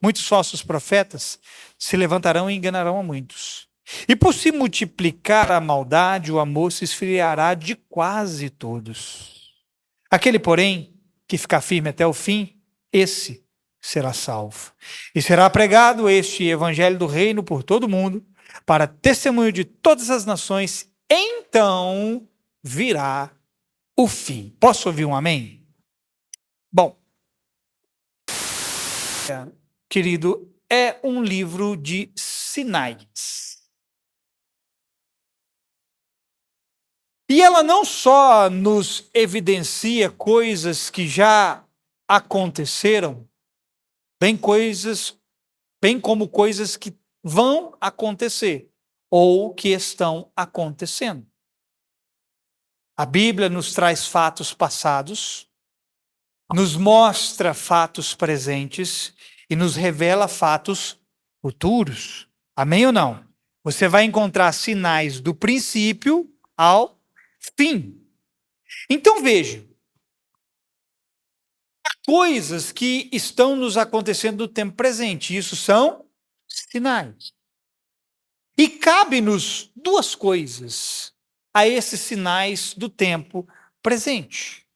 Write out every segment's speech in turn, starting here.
Muitos falsos profetas se levantarão e enganarão a muitos. E por se multiplicar a maldade, o amor se esfriará de quase todos. Aquele, porém, que ficar firme até o fim, esse será salvo. E será pregado este evangelho do reino por todo o mundo, para testemunho de todas as nações, então virá o fim. Posso ouvir um amém? Bom, querido, é um livro de sinais. E ela não só nos evidencia coisas que já aconteceram, bem como coisas que vão acontecer ou que estão acontecendo. A Bíblia nos traz fatos passados, nos mostra fatos presentes e nos revela fatos futuros. Amém ou não? Você vai encontrar sinais do princípio ao fim. Então veja, há coisas que estão nos acontecendo no tempo presente. Isso são sinais. E cabe-nos duas coisas a esses sinais do tempo presente.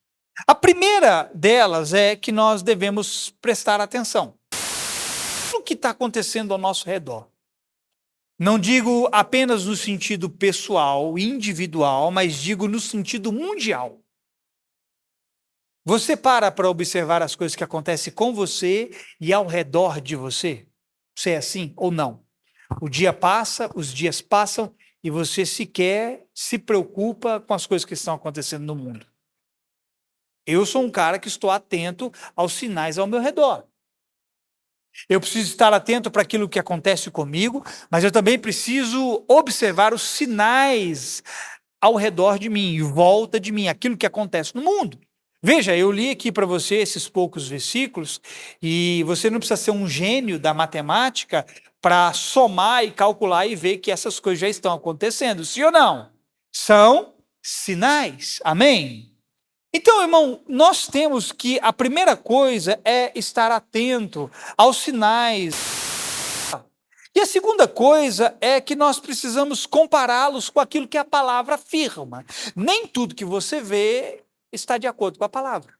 A primeira delas é que nós devemos prestar atenção no que está acontecendo ao nosso redor. Não digo apenas no sentido pessoal, individual, mas digo no sentido mundial. Você para observar as coisas que acontecem com você e ao redor de você? Você é assim ou não? O dia passa, os dias passam e você sequer se preocupa com as coisas que estão acontecendo no mundo. Eu sou um cara que estou atento aos sinais ao meu redor. Eu preciso estar atento para aquilo que acontece comigo, mas eu também preciso observar os sinais ao redor de mim, em volta de mim, aquilo que acontece no mundo. Veja, eu li aqui para você esses poucos versículos e você não precisa ser um gênio da matemática para somar e calcular e ver que essas coisas já estão acontecendo, sim ou não? São sinais, amém? Então, irmão, nós temos que, a primeira coisa é estar atento aos sinais. E a segunda coisa é que nós precisamos compará-los com aquilo que a palavra afirma. Nem tudo que você vê está de acordo com a palavra.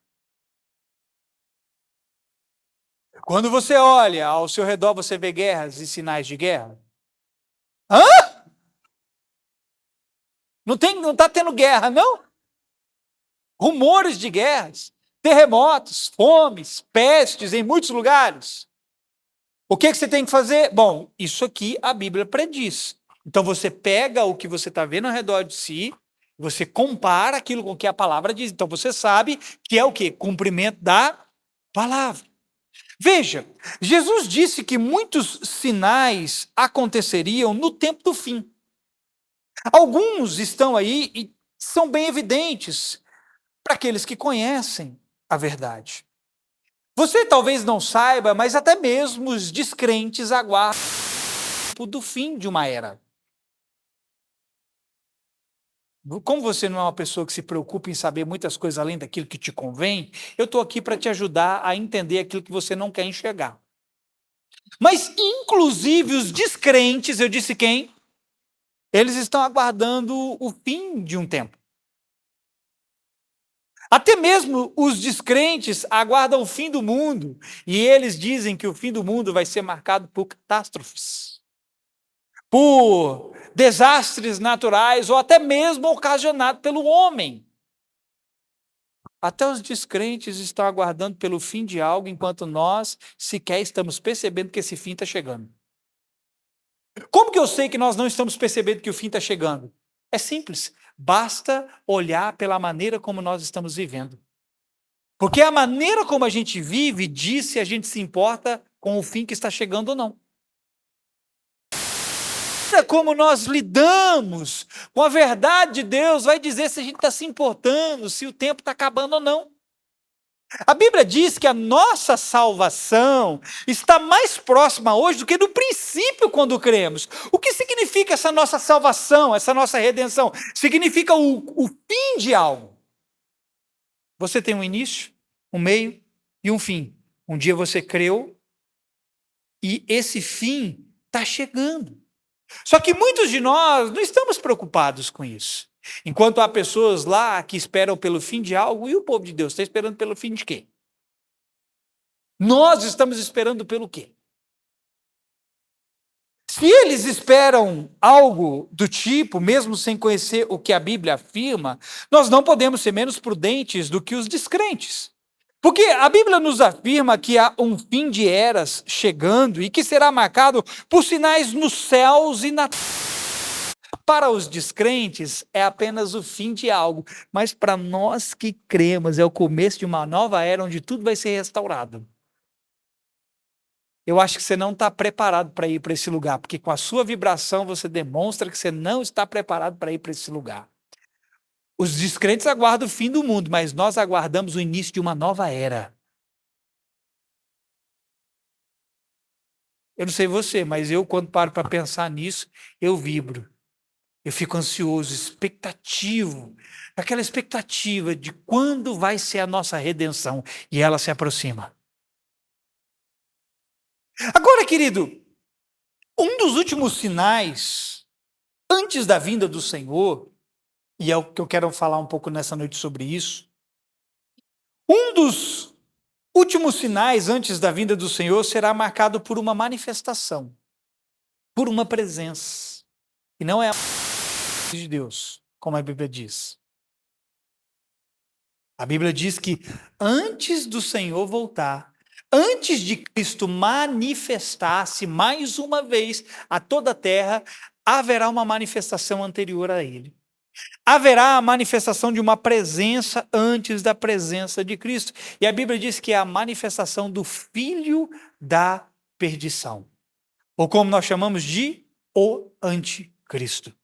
Quando você olha ao seu redor, você vê guerras e sinais de guerra? Hã? Não está tendo guerra, não? Rumores de guerras, terremotos, fomes, pestes em muitos lugares. O que você tem que fazer? Bom, isso aqui a Bíblia prediz. Então você pega o que você está vendo ao redor de si, você compara aquilo com o que a palavra diz. Então você sabe que é o quê? Cumprimento da palavra. Veja, Jesus disse que muitos sinais aconteceriam no tempo do fim. Alguns estão aí e são bem evidentes para aqueles que conhecem a verdade. Você talvez não saiba, mas até mesmo os descrentes aguardam do fim de uma era. Como você não é uma pessoa que se preocupa em saber muitas coisas além daquilo que te convém, eu estou aqui para te ajudar a entender aquilo que você não quer enxergar. Mas, inclusive, os descrentes, eu disse quem? Eles estão aguardando o fim de um tempo. Até mesmo os descrentes aguardam o fim do mundo, e eles dizem que o fim do mundo vai ser marcado por catástrofes, por desastres naturais, ou até mesmo ocasionado pelo homem. Até os descrentes estão aguardando pelo fim de algo, enquanto nós sequer estamos percebendo que esse fim está chegando. Como que eu sei que nós não estamos percebendo que o fim está chegando? É simples, basta olhar pela maneira como nós estamos vivendo. Porque a maneira como a gente vive diz se a gente se importa com o fim que está chegando ou não. Como nós lidamos com a verdade de Deus vai dizer se a gente está se importando, se o tempo está acabando ou não. A Bíblia diz que a nossa salvação está mais próxima hoje do que no princípio quando cremos. O que significa essa nossa salvação, essa nossa redenção? Significa o fim de algo. Você tem um início, um meio e um fim. Um dia você creu E esse fim está chegando. Só que muitos de nós não estamos preocupados com isso. Enquanto há pessoas lá que esperam pelo fim de algo, e o povo de Deus está esperando pelo fim de quê? Nós estamos esperando pelo quê? Se eles esperam algo do tipo, mesmo sem conhecer o que a Bíblia afirma, nós não podemos ser menos prudentes do que os descrentes. Porque a Bíblia nos afirma que há um fim de eras chegando e que será marcado por sinais nos céus e na terra. Para os descrentes é apenas o fim de algo, mas para nós que cremos é o começo de uma nova era onde tudo vai ser restaurado. Eu acho que você não está preparado para ir para esse lugar, porque com a sua vibração você demonstra que você não está preparado para ir para esse lugar. Os descrentes aguardam o fim do mundo, mas nós aguardamos o início de uma nova era. Eu não sei você, mas eu, quando paro para pensar nisso, eu vibro. Eu fico ansioso, expectativo, aquela expectativa de quando vai ser a nossa redenção, e ela se aproxima. Agora, querido, um dos últimos sinais, antes da vinda do Senhor, e é o que eu quero falar um pouco nessa noite sobre isso, um dos últimos sinais antes da vinda do Senhor será marcado por uma manifestação, por uma presença, e não é a de Deus, como a Bíblia diz. A Bíblia diz que antes do Senhor voltar, antes de Cristo manifestar-se mais uma vez a toda a terra, haverá uma manifestação anterior a ele. Haverá a manifestação de uma presença antes da presença de Cristo. E a Bíblia diz que é a manifestação do Filho da perdição. Ou como nós chamamos de o Anticristo.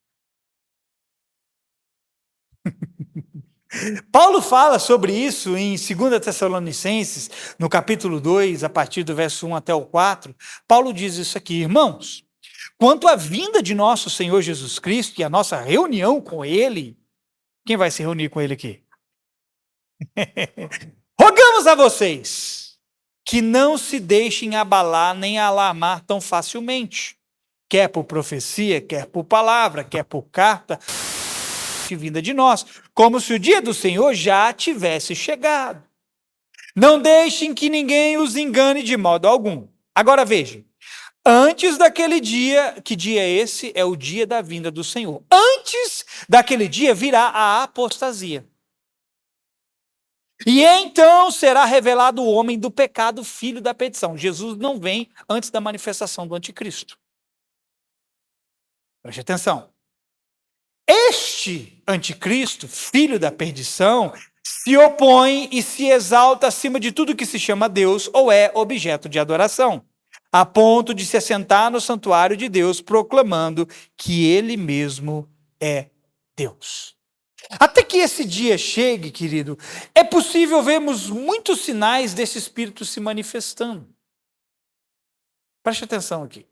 Paulo fala sobre isso em 2 Tessalonicenses, no capítulo 2, a partir do verso 1 até o 4. Paulo diz isso aqui: irmãos, quanto à vinda de nosso Senhor Jesus Cristo e a nossa reunião com Ele, quem vai se reunir com Ele aqui? Rogamos a vocês que não se deixem abalar nem alarmar tão facilmente, quer por profecia, quer por palavra, quer por carta, vinda de nós, como se o dia do Senhor já tivesse chegado. Não deixem que ninguém os engane de modo algum. Agora vejam, antes daquele dia, que dia é esse? É o dia da vinda do Senhor. Antes daquele dia virá a apostasia. E então será revelado o homem do pecado, filho da perdição. Jesus não vem antes da manifestação do anticristo. Preste atenção. Este anticristo, filho da perdição, se opõe e se exalta acima de tudo que se chama Deus ou é objeto de adoração, a ponto de se assentar no santuário de Deus, proclamando que ele mesmo é Deus. Até que esse dia chegue, querido, é possível vermos muitos sinais desse espírito se manifestando. Preste atenção aqui.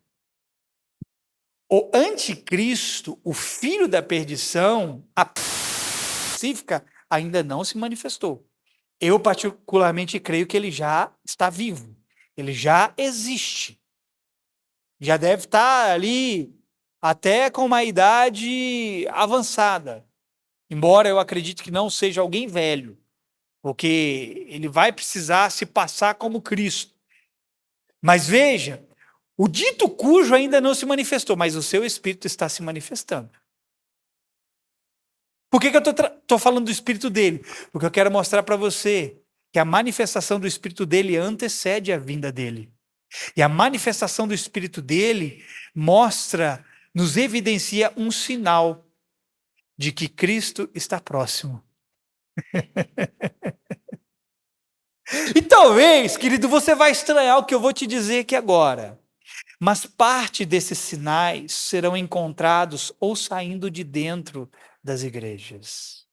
O anticristo, o filho da perdição, a específica, ainda não se manifestou. Eu particularmente creio que ele já está vivo. Ele já existe. Já deve estar ali até com uma idade avançada. Embora eu acredite que não seja alguém velho. Porque ele vai precisar se passar como Cristo. Mas veja, o dito cujo ainda não se manifestou, mas o seu espírito está se manifestando. Por que eu estou falando do espírito dele? Porque eu quero mostrar para você que a manifestação do espírito dele antecede a vinda dele. E a manifestação do espírito dele mostra, nos evidencia um sinal de que Cristo está próximo. E talvez, querido, você vai estranhar o que eu vou te dizer aqui agora. Mas parte desses sinais serão encontrados ou saindo de dentro das igrejas.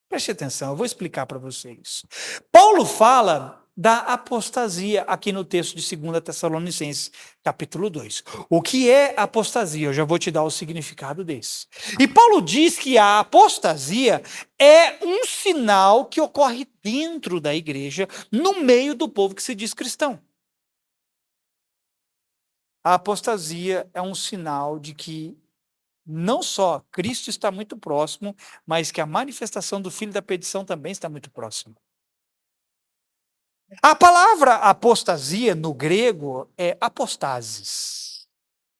Preste atenção, eu vou explicar para vocês. Paulo fala da apostasia aqui no texto de 2 Tessalonicenses, capítulo 2. O que é apostasia? Eu já vou te dar o significado desse. E Paulo diz que a apostasia é um sinal que ocorre dentro da igreja, no meio do povo que se diz cristão. A apostasia é um sinal de que não só Cristo está muito próximo, mas que a manifestação do filho da perdição também está muito próxima. A palavra apostasia no grego é apostasis,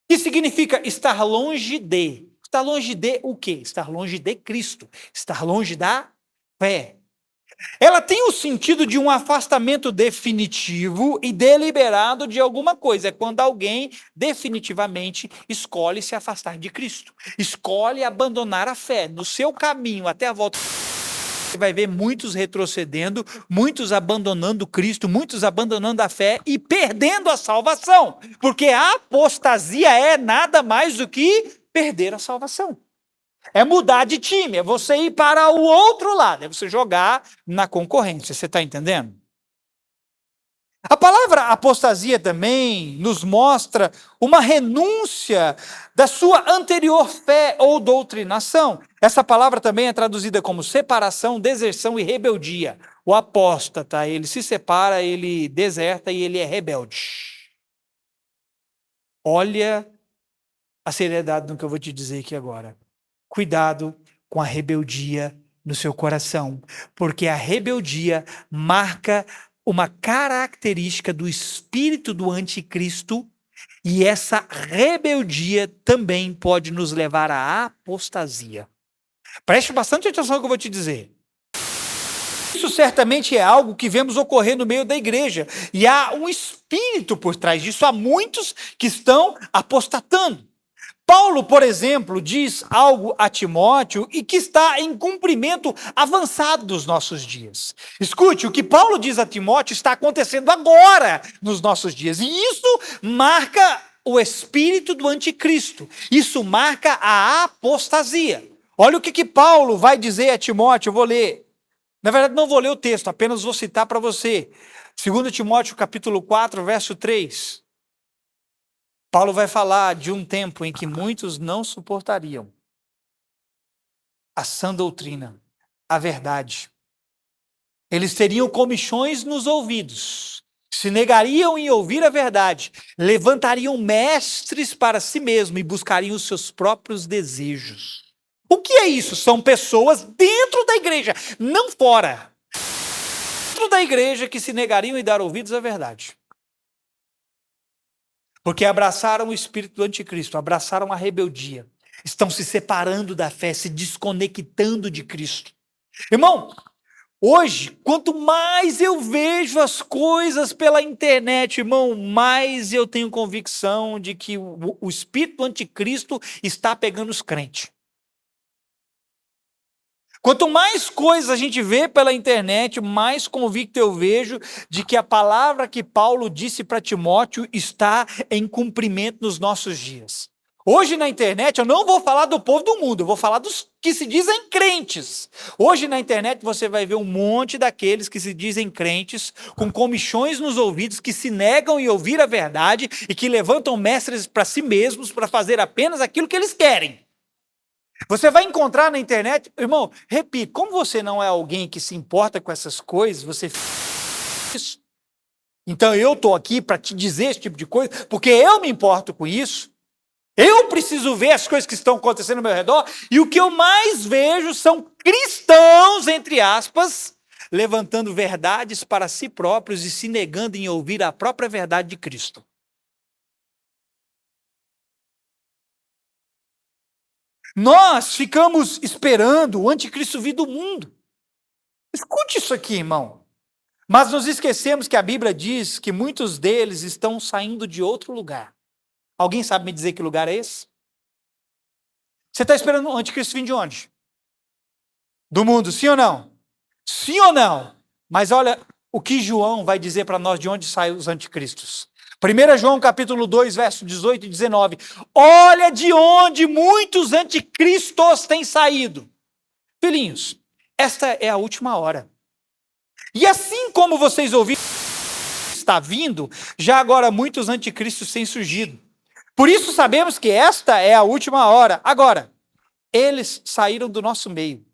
que significa estar longe de. Estar longe de o quê? Estar longe de Cristo, estar longe da fé. Ela tem o sentido de um afastamento definitivo e deliberado de alguma coisa. É quando alguém definitivamente escolhe se afastar de Cristo, escolhe abandonar a fé. No seu caminho até a volta, você vai ver muitos retrocedendo, muitos abandonando Cristo, muitos abandonando a fé e perdendo a salvação. Porque a apostasia é nada mais do que perder a salvação. É mudar de time, é você ir para o outro lado, é você jogar na concorrência, você está entendendo? A palavra apostasia também nos mostra uma renúncia da sua anterior fé ou doutrinação. Essa palavra também é traduzida como separação, deserção e rebeldia. O apóstata, ele se separa, ele deserta e ele é rebelde. Olha a seriedade do que eu vou te dizer aqui agora. Cuidado com a rebeldia no seu coração, porque a rebeldia marca uma característica do espírito do anticristo e essa rebeldia também pode nos levar à apostasia. Preste bastante atenção no que eu vou te dizer. Isso certamente é algo que vemos ocorrer no meio da igreja e há um espírito por trás disso, há muitos que estão apostatando. Paulo, por exemplo, diz algo a Timóteo e que está em cumprimento avançado dos nossos dias. Escute, o que Paulo diz a Timóteo está acontecendo agora nos nossos dias. E isso marca o espírito do anticristo. Isso marca a apostasia. Olha o que Paulo vai dizer a Timóteo, eu vou ler. Na verdade, não vou ler o texto, apenas vou citar para você. 2 Timóteo capítulo 4, verso 3. Paulo vai falar de um tempo em que muitos não suportariam a sã doutrina, a verdade. Eles teriam comichões nos ouvidos, se negariam em ouvir a verdade, levantariam mestres para si mesmos e buscariam os seus próprios desejos. O que é isso? São pessoas dentro da igreja, não fora. Dentro da igreja que se negariam em dar ouvidos à verdade. Porque abraçaram o espírito do anticristo, abraçaram a rebeldia, estão se separando da fé, se desconectando de Cristo. Irmão, hoje, quanto mais eu vejo as coisas pela internet, irmão, mais eu tenho convicção de que o espírito do anticristo está pegando os crentes. Quanto mais coisas a gente vê pela internet, mais convicto eu vejo de que a palavra que Paulo disse para Timóteo está em cumprimento nos nossos dias. Hoje na internet eu não vou falar do povo do mundo, eu vou falar dos que se dizem crentes. Hoje na internet você vai ver um monte daqueles que se dizem crentes, com comichões nos ouvidos, que se negam em ouvir a verdade e que levantam mestres para si mesmos para fazer apenas aquilo que eles querem. Você vai encontrar na internet, irmão, repito, como você não é alguém que se importa com essas coisas, você faz isso. Então eu estou aqui para te dizer esse tipo de coisa, porque eu me importo com isso. Eu preciso ver as coisas que estão acontecendo ao meu redor, e o que eu mais vejo são cristãos, entre aspas, levantando verdades para si próprios e se negando em ouvir a própria verdade de Cristo. Nós ficamos esperando o anticristo vir do mundo. Escute isso aqui, irmão. Mas nos esquecemos que a Bíblia diz que muitos deles estão saindo de outro lugar. Alguém sabe me dizer que lugar é esse? Você está esperando o anticristo vir de onde? Do mundo, sim ou não? Sim ou não? Mas olha o que João vai dizer para nós de onde saem os anticristos. 1 João capítulo 2, verso 18 e 19. Olha de onde muitos anticristos têm saído. Filhinhos, esta é a última hora. E assim como vocês ouviram, está vindo, já agora muitos anticristos têm surgido. Por isso sabemos que esta é a última hora. Agora, eles saíram do nosso meio.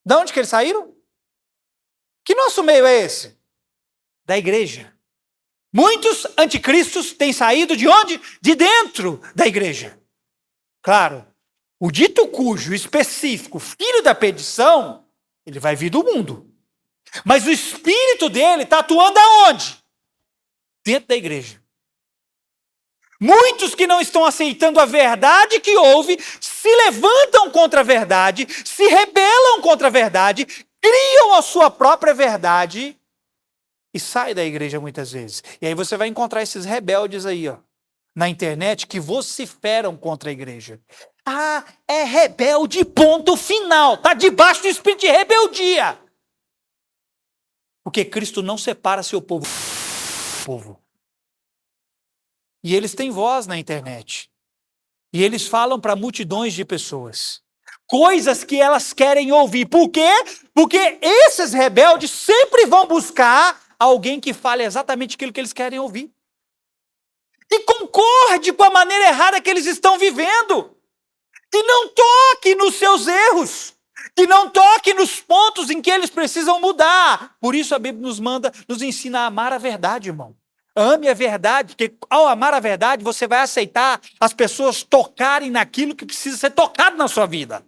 De onde que eles saíram? Que nosso meio é esse? Da igreja. Muitos anticristos têm saído de onde? De dentro da igreja. Claro, o dito cujo específico, filho da perdição, ele vai vir do mundo. Mas o espírito dele está atuando aonde? Dentro da igreja. Muitos que não estão aceitando a verdade que houve, se levantam contra a verdade, se rebelam contra a verdade, criam a sua própria verdade e saem da igreja muitas vezes. E aí você vai encontrar esses rebeldes aí, ó, na internet, que vociferam contra a igreja. Ah, é rebelde, ponto final. Está debaixo do espírito de rebeldia. Porque Cristo não separa seu povo. E eles têm voz na internet. E eles falam para multidões de pessoas. Coisas que elas querem ouvir. Por quê? Porque esses rebeldes sempre vão buscar alguém que fale exatamente aquilo que eles querem ouvir. E concorde com a maneira errada que eles estão vivendo. Que não toque nos seus erros. Que não toque nos pontos em que eles precisam mudar. Por isso a Bíblia nos ensina a amar a verdade, irmão. Ame a verdade, porque ao amar a verdade, você vai aceitar as pessoas tocarem naquilo que precisa ser tocado na sua vida.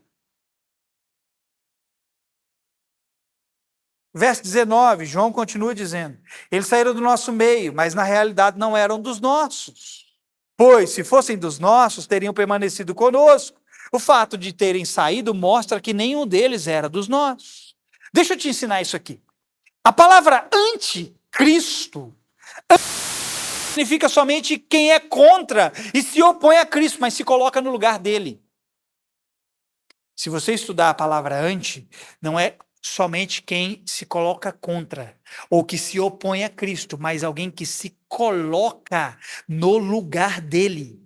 Verso 19, João continua dizendo: eles saíram do nosso meio, mas na realidade não eram dos nossos. Pois, se fossem dos nossos, teriam permanecido conosco. O fato de terem saído mostra que nenhum deles era dos nossos. Deixa eu te ensinar isso aqui. A palavra anticristo significa somente quem é contra e se opõe a Cristo, mas se coloca no lugar dele. Se você estudar a palavra anti, não é somente quem se coloca contra ou que se opõe a Cristo, mas alguém que se coloca no lugar dele.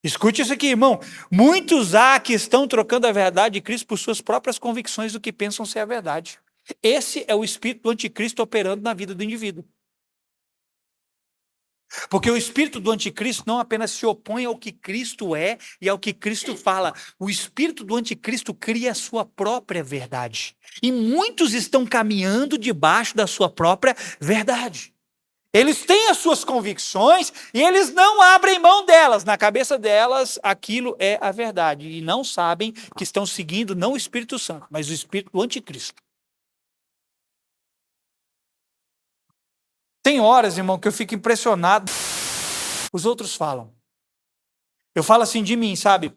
Escute isso aqui, irmão. Muitos há que estão trocando a verdade de Cristo por suas próprias convicções do que pensam ser a verdade. Esse é o espírito do anticristo operando na vida do indivíduo. Porque o espírito do anticristo não apenas se opõe ao que Cristo é e ao que Cristo fala. O espírito do anticristo cria a sua própria verdade. E muitos estão caminhando debaixo da sua própria verdade. Eles têm as suas convicções e eles não abrem mão delas. Na cabeça delas, aquilo é a verdade. E não sabem que estão seguindo não o Espírito Santo, mas o espírito do anticristo. Tem horas, irmão, que eu fico impressionado. Os outros falam. Eu falo assim de mim, sabe?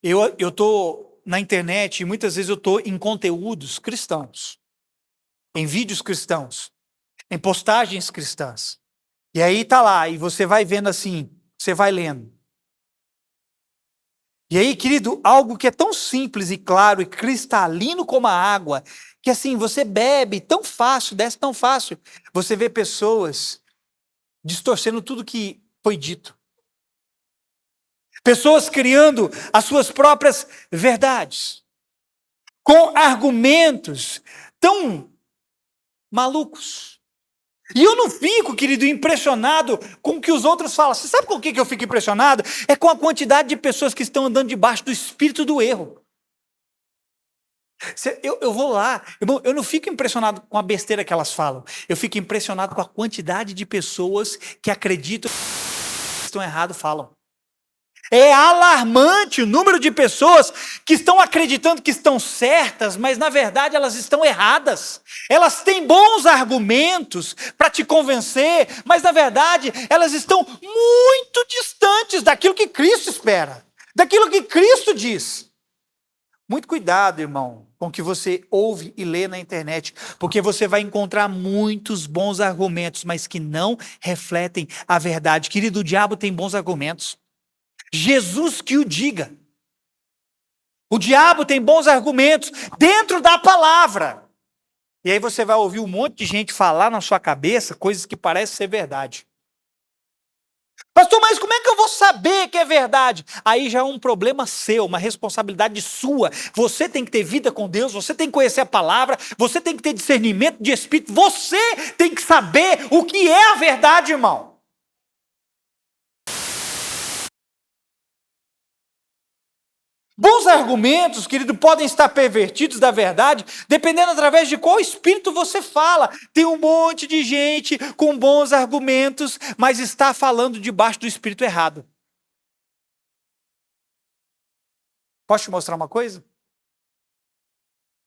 Eu tô na internet e muitas vezes eu tô em conteúdos cristãos, em vídeos cristãos, em postagens cristãs. E aí tá lá, e você vai vendo assim, você vai lendo. E aí, querido, algo que é tão simples e claro e cristalino como a água, que assim, você bebe tão fácil, desce tão fácil, você vê pessoas distorcendo tudo que foi dito. Pessoas criando as suas próprias verdades, com argumentos tão malucos. E eu não fico, querido, impressionado com o que os outros falam. Você sabe com o que eu fico impressionado? É com a quantidade de pessoas que estão andando debaixo do espírito do erro. Eu vou lá, irmão, eu não fico impressionado com a besteira que elas falam. Eu fico impressionado com a quantidade de pessoas que acreditam que estão errados falam. É alarmante o número de pessoas que estão acreditando que estão certas, mas na verdade elas estão erradas. Elas têm bons argumentos para te convencer, mas na verdade elas estão muito distantes daquilo que Cristo espera, daquilo que Cristo diz. Muito cuidado, irmão, com o que você ouve e lê na internet, porque você vai encontrar muitos bons argumentos, mas que não refletem a verdade. Querido, o diabo tem bons argumentos. Jesus que o diga. O diabo tem bons argumentos dentro da palavra. E aí você vai ouvir um monte de gente falar na sua cabeça coisas que parecem ser verdade. Pastor, mas como é que eu vou saber que é verdade? Aí já é um problema seu, uma responsabilidade sua. Você tem que ter vida com Deus, você tem que conhecer a palavra, você tem que ter discernimento de espírito, você tem que saber o que é a verdade, irmão. Bons argumentos, querido, podem estar pervertidos da verdade, dependendo através de qual espírito você fala. Tem um monte de gente com bons argumentos, mas está falando debaixo do espírito errado. Posso te mostrar uma coisa?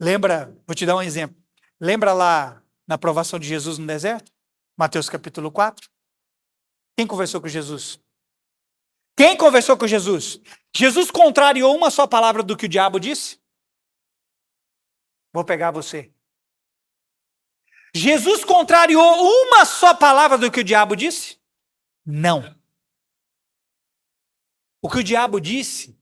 Lembra, vou te dar um exemplo. Lembra lá na provação de Jesus no deserto? Mateus capítulo 4. Quem conversou com Jesus? Quem conversou com Jesus? Jesus contrariou uma só palavra do que o diabo disse? Vou pegar você. Jesus contrariou uma só palavra do que o diabo disse? Não. O que o diabo disse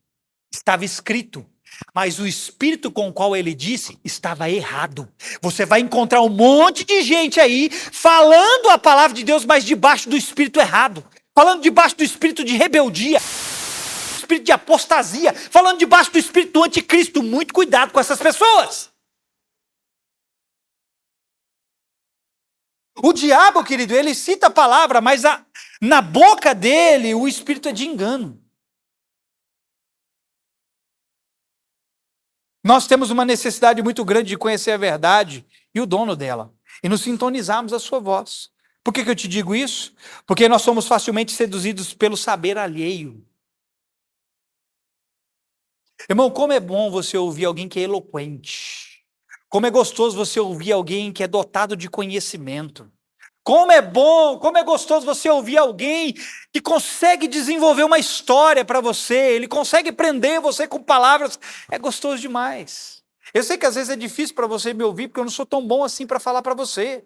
estava escrito, mas o espírito com o qual ele disse estava errado. Você vai encontrar um monte de gente aí falando a palavra de Deus, mas debaixo do espírito errado. Falando debaixo do espírito de rebeldia, espírito de apostasia, falando debaixo do espírito do anticristo. Muito cuidado com essas pessoas. O diabo, querido, ele cita a palavra, mas na boca dele o espírito é de engano. Nós temos uma necessidade muito grande de conhecer a verdade e o dono dela, e nos sintonizarmos a sua voz. Por que eu te digo isso? Porque nós somos facilmente seduzidos pelo saber alheio. Irmão, como é bom você ouvir alguém que é eloquente. Como é gostoso você ouvir alguém que é dotado de conhecimento. Como é bom, como é gostoso você ouvir alguém que consegue desenvolver uma história para você, ele consegue prender você com palavras. É gostoso demais. Eu sei que às vezes é difícil para você me ouvir, porque eu não sou tão bom assim para falar para você.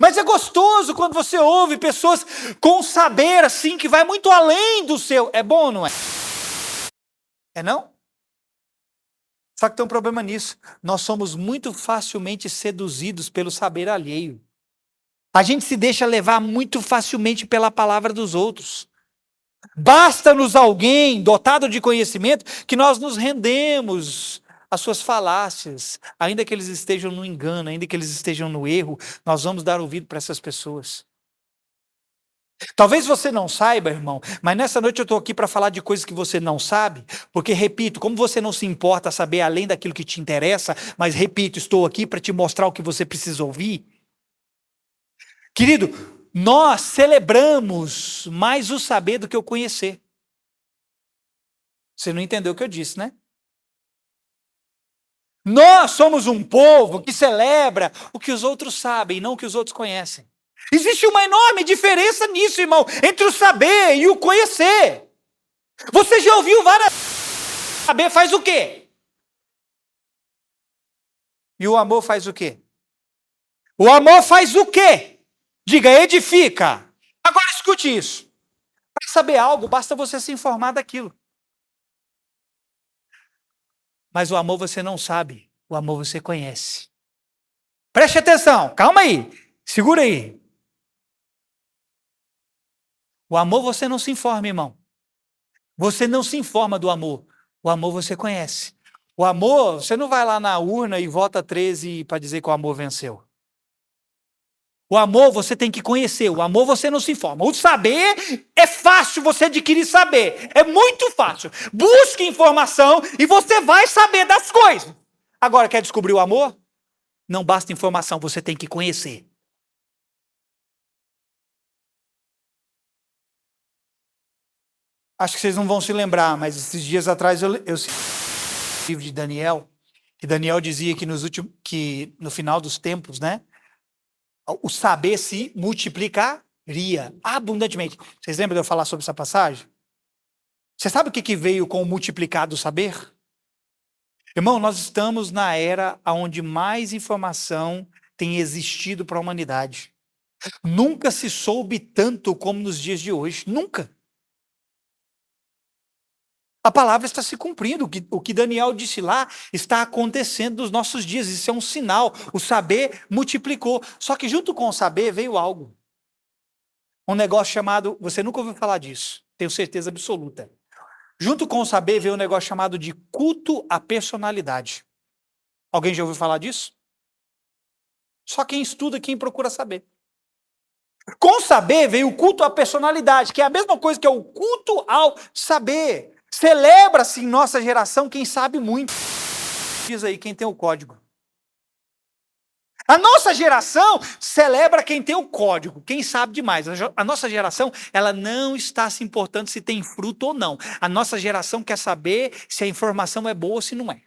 Mas é gostoso quando você ouve pessoas com saber assim, que vai muito além do seu. É bom ou não é? É não? Só que tem um problema nisso. Nós somos muito facilmente seduzidos pelo saber alheio. A gente se deixa levar muito facilmente pela palavra dos outros. Basta-nos alguém dotado de conhecimento que nós nos rendemos às suas falácias. Ainda que eles estejam no engano, ainda que eles estejam no erro, nós vamos dar ouvido para essas pessoas. Talvez você não saiba, irmão, mas nessa noite eu estou aqui para falar de coisas que você não sabe, porque, repito, como você não se importa saber além daquilo que te interessa, mas, repito, estou aqui para te mostrar o que você precisa ouvir. Querido, nós celebramos mais o saber do que o conhecer. Você não entendeu o que eu disse, né? Nós somos um povo que celebra o que os outros sabem e não o que os outros conhecem. Existe uma enorme diferença nisso, irmão, entre o saber e o conhecer. Você já ouviu várias vezes, saber faz o quê? E o amor faz o quê? O amor faz o quê? Diga, edifica. Agora escute isso. Para saber algo, basta você se informar daquilo. Mas o amor você não sabe, o amor você conhece. Preste atenção, calma aí, segura aí. O amor você não se informa, irmão. Você não se informa do amor. O amor você conhece. O amor, você não vai lá na urna e vota 13 para dizer que o amor venceu. O amor você tem que conhecer, o amor você não se informa. O saber é fácil você adquirir saber, é muito fácil. Busque informação e você vai saber das coisas. Agora, quer descobrir o amor? Não basta informação, você tem que conhecer. Acho que vocês não vão se lembrar, mas esses dias atrás eu o livro de Daniel, que Daniel dizia que no final dos tempos, né? O saber se multiplicaria abundantemente. Vocês lembram de eu falar sobre essa passagem? Você sabe o que veio com o multiplicar do saber? Irmão, nós estamos na era onde mais informação tem existido para a humanidade. Nunca se soube tanto como nos dias de hoje. Nunca. A palavra está se cumprindo. O que Daniel disse lá está acontecendo nos nossos dias. Isso é um sinal. O saber multiplicou. Só que junto com o saber veio algo. Um negócio chamado... Você nunca ouviu falar disso. Tenho certeza absoluta. Junto com o saber veio um negócio chamado de culto à personalidade. Alguém já ouviu falar disso? Só quem estuda, quem procura saber. Com o saber veio o culto à personalidade, que é a mesma coisa que é o culto ao saber. Celebra-se em nossa geração quem sabe muito. Diz aí quem tem o código. A nossa geração celebra quem tem o código, quem sabe demais. A nossa geração, ela não está se importando se tem fruto ou não. A nossa geração quer saber se a informação é boa ou se não é.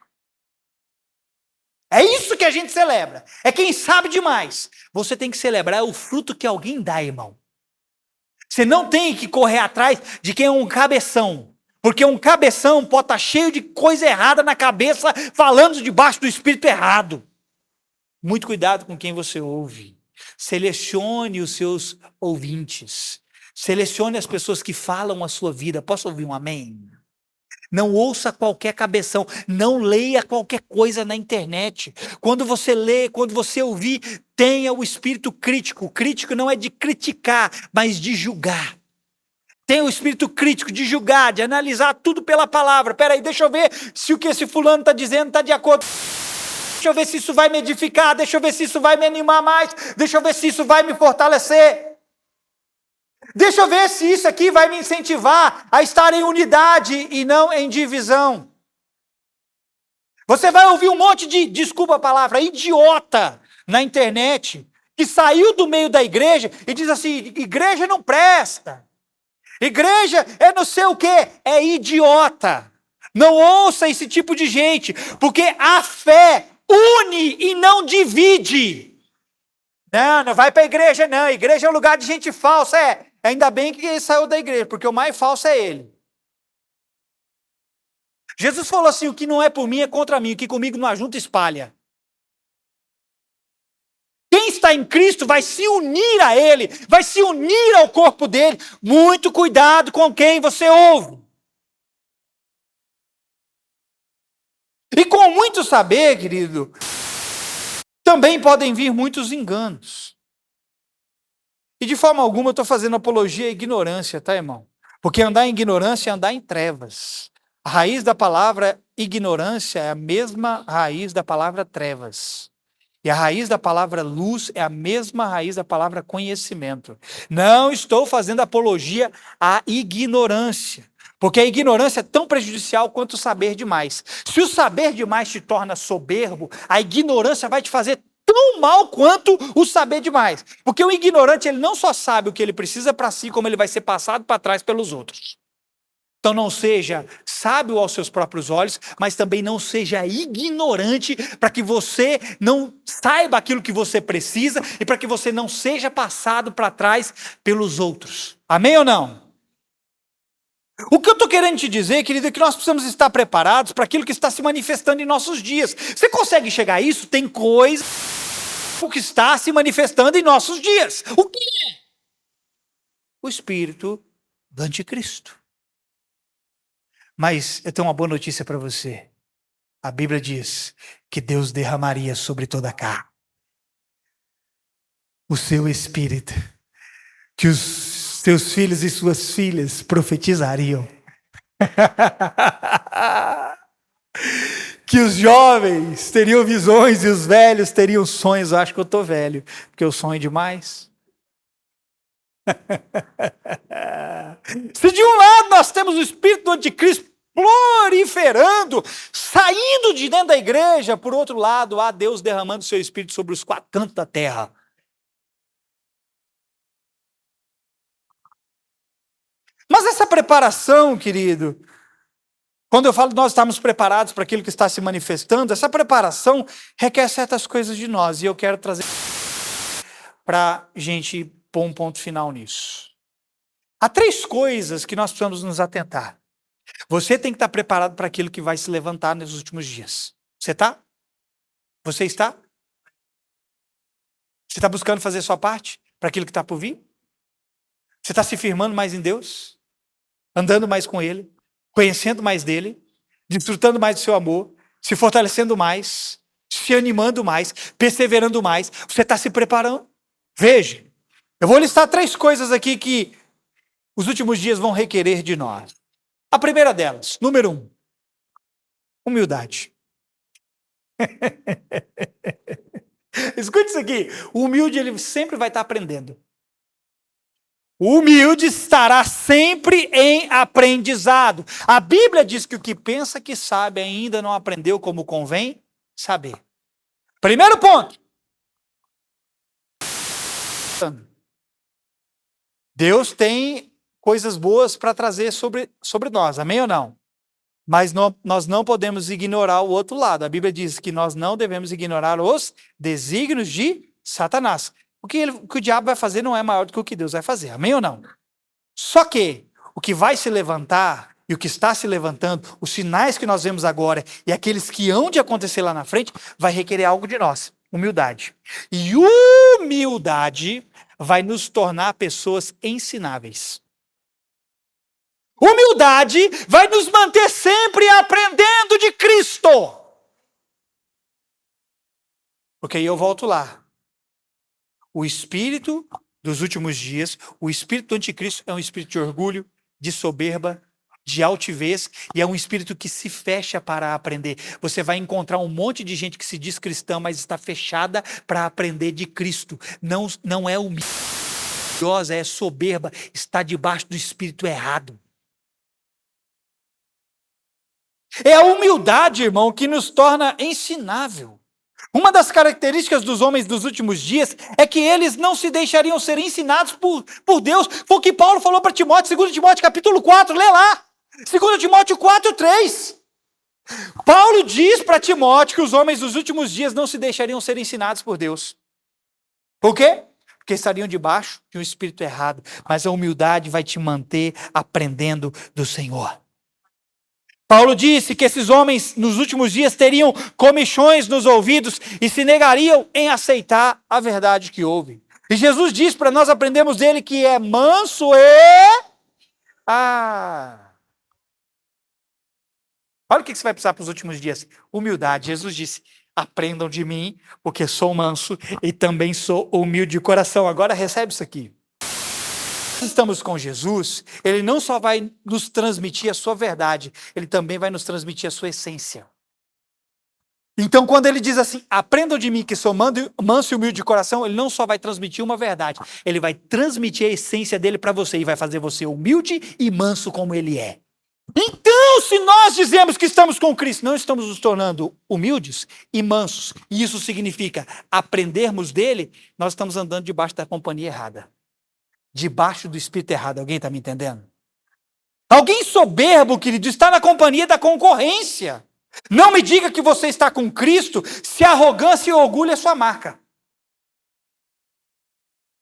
É isso que a gente celebra. É quem sabe demais. Você tem que celebrar o fruto que alguém dá, irmão. Você não tem que correr atrás de quem é um cabeção. Porque um cabeção pode estar cheio de coisa errada na cabeça, falando debaixo do espírito errado. Muito cuidado com quem você ouve. Selecione os seus ouvintes. Selecione as pessoas que falam a sua vida. Posso ouvir um amém? Não ouça qualquer cabeção. Não leia qualquer coisa na internet. Quando você lê, quando você ouvir, tenha o espírito crítico. O crítico não é de criticar, mas de julgar. Tenha o espírito crítico de julgar, de analisar tudo pela palavra. Peraí, deixa eu ver se o que esse fulano está dizendo está de acordo. Deixa eu ver se isso vai me edificar, deixa eu ver se isso vai me animar mais, deixa eu ver se isso vai me fortalecer. Deixa eu ver se isso aqui vai me incentivar a estar em unidade e não em divisão. Você vai ouvir um monte de, desculpa a palavra, idiota na internet, que saiu do meio da igreja e diz assim, igreja não presta. Igreja é não sei o quê, é idiota. Não ouça esse tipo de gente, porque a fé une e não divide. Não vai para a igreja não, a igreja é um lugar de gente falsa, ainda bem que ele saiu da igreja, porque o mais falso é ele. Jesus falou assim, o que não é por mim é contra mim, o que comigo não ajunta espalha. Quem está em Cristo vai se unir a Ele, vai se unir ao corpo dele. Muito cuidado com quem você ouve. E com muito saber, querido, também podem vir muitos enganos. E de forma alguma eu estou fazendo apologia à ignorância, tá, irmão? Porque andar em ignorância é andar em trevas. A raiz da palavra ignorância é a mesma raiz da palavra trevas. E a raiz da palavra luz é a mesma raiz da palavra conhecimento. Não estou fazendo apologia à ignorância, porque a ignorância é tão prejudicial quanto o saber demais. Se o saber demais te torna soberbo, a ignorância vai te fazer tão mal quanto o saber demais. Porque o ignorante, ele não só sabe o que ele precisa para si, como ele vai ser passado para trás pelos outros. Então não seja sábio aos seus próprios olhos, mas também não seja ignorante para que você não saiba aquilo que você precisa e para que você não seja passado para trás pelos outros. Amém ou não? O que eu estou querendo te dizer, querido, é que nós precisamos estar preparados para aquilo que está se manifestando em nossos dias. Você consegue chegar a isso? Tem coisa que está se manifestando em nossos dias. O que é? O espírito do anticristo. Mas eu tenho uma boa notícia para você. A Bíblia diz que Deus derramaria sobre toda a carne o seu espírito, que os seus filhos e suas filhas profetizariam. Que os jovens teriam visões e os velhos teriam sonhos. Eu acho que eu estou velho, porque eu sonho demais. Se de um lado nós temos o espírito do anticristo proliferando, saindo de dentro da igreja, por outro lado, há Deus derramando seu espírito sobre os quatro cantos da terra. Mas essa preparação, querido, quando eu falo que nós estamos preparados para aquilo que está se manifestando, essa preparação requer certas coisas de nós, e eu quero trazer para a gente pôr um ponto final nisso. Há 3 coisas que nós precisamos nos atentar. Você tem que estar preparado para aquilo que vai se levantar nos últimos dias. Você está? Você está? Você está buscando fazer a sua parte para aquilo que está por vir? Você está se firmando mais em Deus? Andando mais com Ele? Conhecendo mais dEle? Desfrutando mais do seu amor? Se fortalecendo mais? Se animando mais? Perseverando mais? Você está se preparando? Veja, eu vou listar 3 coisas aqui que os últimos dias vão requerer de nós. A primeira delas, número 1, humildade. Escute isso aqui, o humilde ele sempre vai estar aprendendo. O humilde estará sempre em aprendizado. A Bíblia diz que o que pensa que sabe ainda não aprendeu como convém saber. Primeiro ponto. Deus tem coisas boas para trazer sobre nós, amém ou não? Mas nós não podemos ignorar o outro lado. A Bíblia diz que nós não devemos ignorar os desígnios de Satanás. O que o diabo vai fazer não é maior do que o que Deus vai fazer, amém ou não? Só que o que vai se levantar e o que está se levantando, os sinais que nós vemos agora e aqueles que hão de acontecer lá na frente, vai requerer algo de nós, humildade. E humildade vai nos tornar pessoas ensináveis. Humildade vai nos manter sempre aprendendo de Cristo. Porque aí eu volto lá. O espírito dos últimos dias, o espírito do anticristo é um espírito de orgulho, de soberba, de altivez, e é um espírito que se fecha para aprender. Você vai encontrar um monte de gente que se diz cristã, mas está fechada para aprender de Cristo. Não é humilde, é soberba, está debaixo do espírito errado. É a humildade, irmão, que nos torna ensinável. Uma das características dos homens dos últimos dias é que eles não se deixariam ser ensinados por Deus. Foi o que Paulo falou para Timóteo, 2 Timóteo capítulo 4, lê lá. 2 Timóteo 4, 3. Paulo diz para Timóteo que os homens dos últimos dias não se deixariam ser ensinados por Deus. Por quê? Porque estariam debaixo de um espírito errado. Mas a humildade vai te manter aprendendo do Senhor. Paulo disse que esses homens nos últimos dias teriam comichões nos ouvidos e se negariam em aceitar a verdade que ouvem. E Jesus diz para nós aprendermos dele que é manso e... Olha o que você vai precisar para os últimos dias. Humildade. Jesus disse, aprendam de mim, porque sou manso e também sou humilde de coração. Agora recebe isso aqui. Estamos com Jesus, ele não só vai nos transmitir a sua verdade, ele também vai nos transmitir a sua essência. Então, quando ele diz assim, aprendam de mim que sou manso e humilde de coração, ele não só vai transmitir uma verdade, ele vai transmitir a essência dele para você e vai fazer você humilde e manso como ele é. Então, se nós dizemos que estamos com Cristo, não estamos nos tornando humildes e mansos, e isso significa aprendermos dele, nós estamos andando debaixo da companhia errada. Debaixo do espírito errado. Alguém está me entendendo? Alguém soberbo, querido, está na companhia da concorrência. Não me diga que você está com Cristo se arrogância e orgulho é sua marca.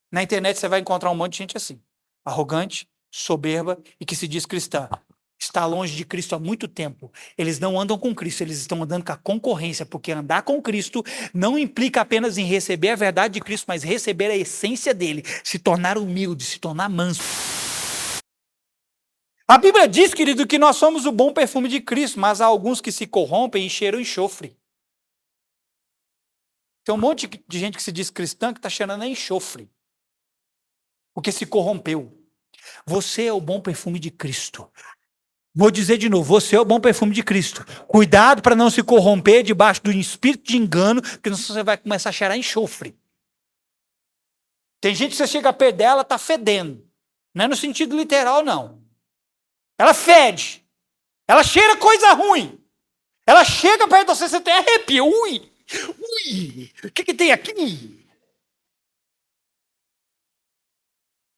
Na internet você vai encontrar um monte de gente assim. Arrogante, soberba e que se diz cristã. Está longe de Cristo há muito tempo. Eles não andam com Cristo, eles estão andando com a concorrência, porque andar com Cristo não implica apenas em receber a verdade de Cristo, mas receber a essência dele, se tornar humilde, se tornar manso. A Bíblia diz, querido, que nós somos o bom perfume de Cristo, mas há alguns que se corrompem e cheiram enxofre. Tem um monte de gente que se diz cristã que está cheirando a enxofre, porque se corrompeu. Você é o bom perfume de Cristo. Vou dizer de novo, você é o bom perfume de Cristo. Cuidado para não se corromper debaixo do espírito de engano, porque senão você vai começar a cheirar enxofre. Tem gente que você chega perto dela, está fedendo. Não é no sentido literal, não. Ela fede. Ela cheira coisa ruim. Ela chega perto de você, você tem arrepio. Ui, o que tem aqui?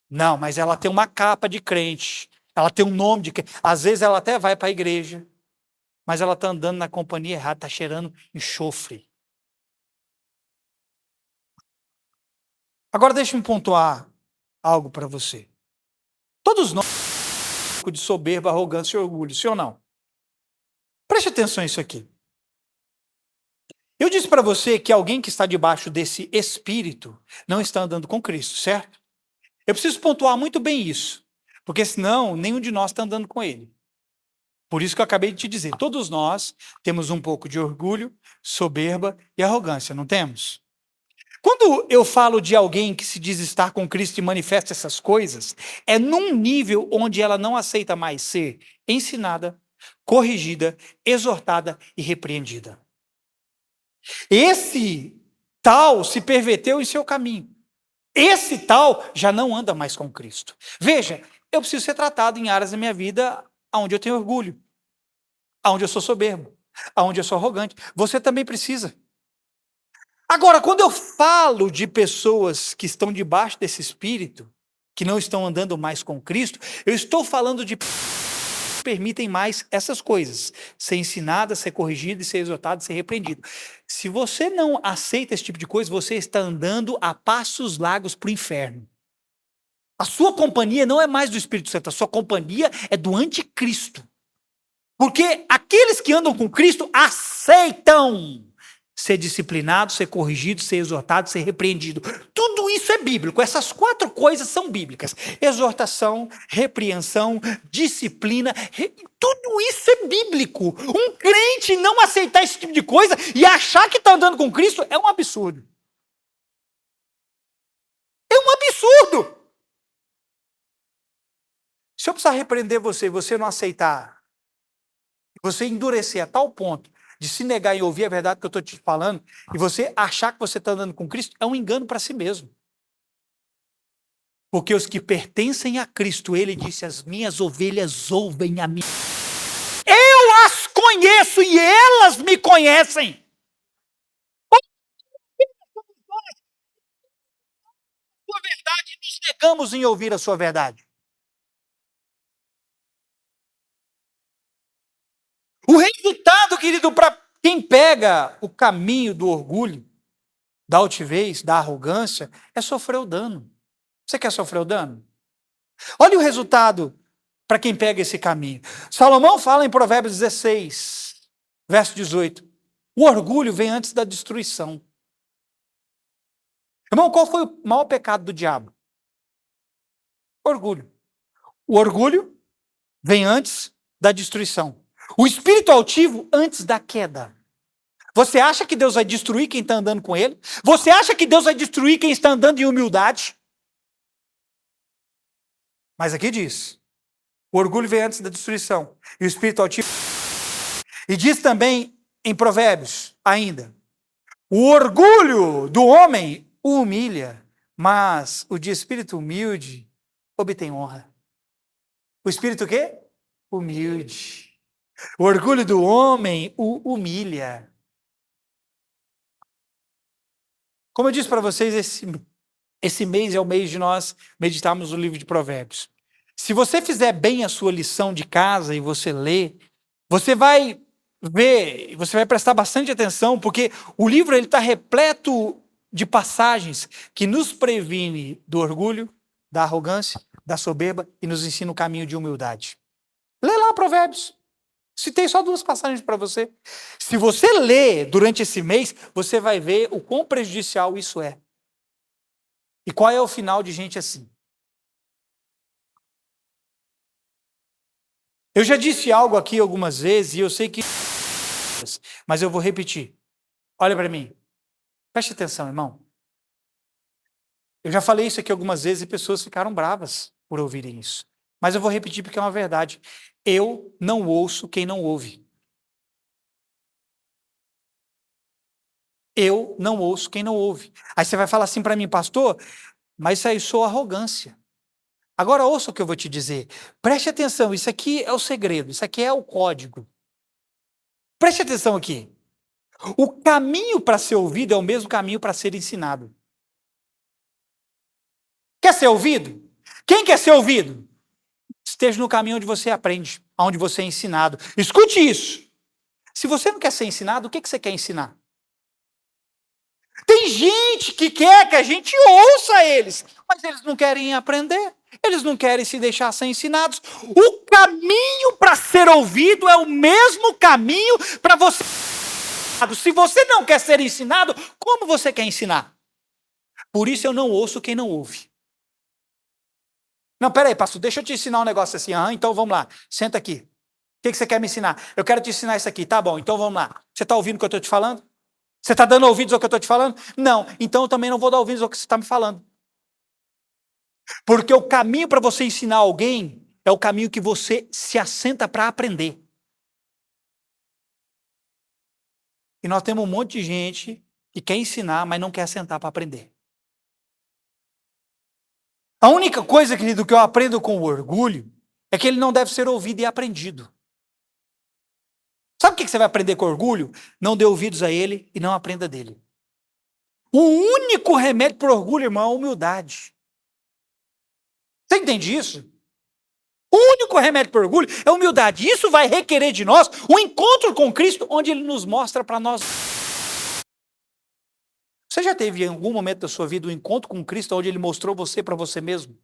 Não, mas ela tem uma capa de crente. Ela tem um nome de... Às vezes ela até vai para a igreja, mas ela está andando na companhia errada, está cheirando enxofre. Agora deixa eu pontuar algo para você. Todos nós de soberba, arrogância e orgulho, sim ou não? Preste atenção nisso aqui. Eu disse para você que alguém que está debaixo desse espírito não está andando com Cristo, certo? Eu preciso pontuar muito bem isso. Porque senão, nenhum de nós está andando com ele. Por isso que eu acabei de te dizer, todos nós temos um pouco de orgulho, soberba e arrogância, não temos? Quando eu falo de alguém que se diz estar com Cristo e manifesta essas coisas, é num nível onde ela não aceita mais ser ensinada, corrigida, exortada e repreendida. Esse tal se perverteu em seu caminho. Esse tal já não anda mais com Cristo. Veja, eu preciso ser tratado em áreas da minha vida onde eu tenho orgulho, onde eu sou soberbo, onde eu sou arrogante. Você também precisa. Agora, quando eu falo de pessoas que estão debaixo desse espírito, que não estão andando mais com Cristo, eu estou falando de pessoas que permitem mais essas coisas, ser ensinada, ser corrigida, ser exortada, ser repreendido. Se você não aceita esse tipo de coisa, você está andando a passos largos para o inferno. A sua companhia não é mais do Espírito Santo, a sua companhia é do anticristo. Porque aqueles que andam com Cristo aceitam ser disciplinado, ser corrigido, ser exortado, ser repreendido. Tudo isso é bíblico. Essas 4 coisas são bíblicas. Exortação, repreensão, disciplina, tudo isso é bíblico. Um crente não aceitar esse tipo de coisa e achar que está andando com Cristo é um absurdo. É um absurdo. Se eu precisar repreender você e você não aceitar, você endurecer a tal ponto de se negar e ouvir a verdade que eu estou te falando, e você achar que você está andando com Cristo, é um engano para si mesmo. Porque os que pertencem a Cristo, ele disse, as minhas ovelhas ouvem a mim. Eu as conheço e elas me conhecem. Sua verdade, nos negamos em ouvir a sua verdade. O resultado, querido, para quem pega o caminho do orgulho, da altivez, da arrogância, é sofrer o dano. Você quer sofrer o dano? Olha o resultado para quem pega esse caminho. Salomão fala em Provérbios 16, verso 18. O orgulho vem antes da destruição. Irmão, qual foi o maior pecado do diabo? Orgulho. O orgulho vem antes da destruição. O espírito altivo antes da queda. Você acha que Deus vai destruir quem está andando com ele? Você acha que Deus vai destruir quem está andando em humildade? Mas aqui diz, o orgulho vem antes da destruição. E o espírito altivo... E diz também em Provérbios, ainda, o orgulho do homem o humilha, mas o de espírito humilde obtém honra. O espírito o quê? Humilde. O orgulho do homem o humilha. Como eu disse para vocês, esse mês é o mês de nós meditarmos no livro de Provérbios. Se você fizer bem a sua lição de casa e você ler, você vai ver, você vai prestar bastante atenção, porque o livro está repleto de passagens que nos previne do orgulho, da arrogância, da soberba e nos ensina o caminho de humildade. Lê lá Provérbios. Citei só 2 passagens para você. Se você ler durante esse mês, você vai ver o quão prejudicial isso é. E qual é o final de gente assim? Eu já disse algo aqui algumas vezes e eu sei que... Mas eu vou repetir. Olha para mim. Preste atenção, irmão. Eu já falei isso aqui algumas vezes e pessoas ficaram bravas por ouvirem isso. Mas eu vou repetir porque é uma verdade. Eu não ouço quem não ouve. Eu não ouço quem não ouve. Aí você vai falar assim para mim, pastor, mas isso aí soa arrogância. Agora ouça o que eu vou te dizer. Preste atenção, isso aqui é o segredo, isso aqui é o código. Preste atenção aqui. O caminho para ser ouvido é o mesmo caminho para ser ensinado. Quer ser ouvido? Quem quer ser ouvido? Esteja no caminho onde você aprende, onde você é ensinado. Escute isso. Se você não quer ser ensinado, o que você quer ensinar? Tem gente que quer que a gente ouça eles, mas eles não querem aprender. Eles não querem se deixar ser ensinados. O caminho para ser ouvido é o mesmo caminho para você. Se você não quer ser ensinado, como você quer ensinar? Por isso eu não ouço quem não ouve. Não, peraí, pastor, deixa eu te ensinar um negócio assim. Então vamos lá, senta aqui. O que você quer me ensinar? Eu quero te ensinar isso aqui. Tá bom, então vamos lá. Você está ouvindo o que eu estou te falando? Você está dando ouvidos ao que eu estou te falando? Não, então eu também não vou dar ouvidos ao que você está me falando. Porque o caminho para você ensinar alguém é o caminho que você se assenta para aprender. E nós temos um monte de gente que quer ensinar, mas não quer sentar para aprender. A única coisa, querido, que eu aprendo com o orgulho é que ele não deve ser ouvido e aprendido. Sabe o que você vai aprender com orgulho? Não dê ouvidos a ele e não aprenda dele. O único remédio para o orgulho, irmão, é a humildade. Você entende isso? O único remédio para o orgulho é a humildade. Isso vai requerer de nós um encontro com Cristo, onde ele nos mostra para nós. Você já teve em algum momento da sua vida um encontro com Cristo, onde ele mostrou você para você mesmo?